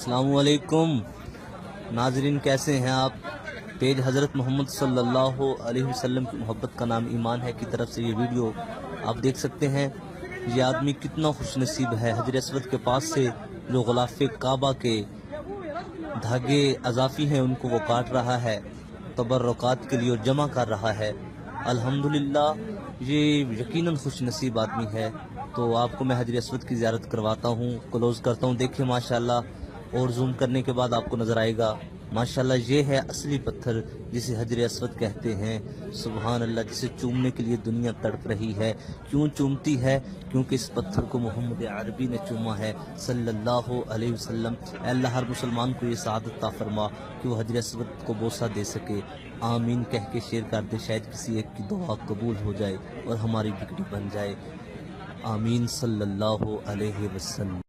अस्सलामु अलैकुम नाजरीन, कैसे हैं आप। पेज हज़रत मोहम्मद सल्लल्लाहु अलैहि वसल्लम की मोहब्बत का नाम ईमान है की तरफ से ये वीडियो आप देख सकते हैं। ये आदमी कितना खुश नसीब है। हजर अस्वद के पास से जो ग़िलाफ़े काबा के धागे अज़ाफ़ी हैं उनको वो काट रहा है, तबर्रुकात के लिए जमा कर रहा है। अल्हम्दुलिल्लाह, ये यकीनन खुश नसीब आदमी है। तो आपको मैं हजर अस्वद की ज़ियारत करवाता हूँ, क्लोज़ करता हूँ। देखिए माशाल्लाह, और जूम करने के बाद आपको नज़र आएगा माशाल्लाह, ये है असली पत्थर जिसे हजर अस्वद कहते हैं। सुबहान अल्लाह, जिसे चूमने के लिए दुनिया तड़प रही है। क्यों चूमती है? क्योंकि इस पत्थर को मोहम्मद अरबी ने चूमा है सल्लल्लाहु अलैहि वसल्लम। अल्लाह हर मुसलमान को ये सआदत अता फरमा कि वो हजर अस्वद को बोसा दे सके। आमीन कह के शेयर कर दे, शायद किसी एक की दुआ कबूल हो जाए और हमारी बिगड़ी बन जाए। आमीन सल्लल्लाहु अलैहि वसल्लम।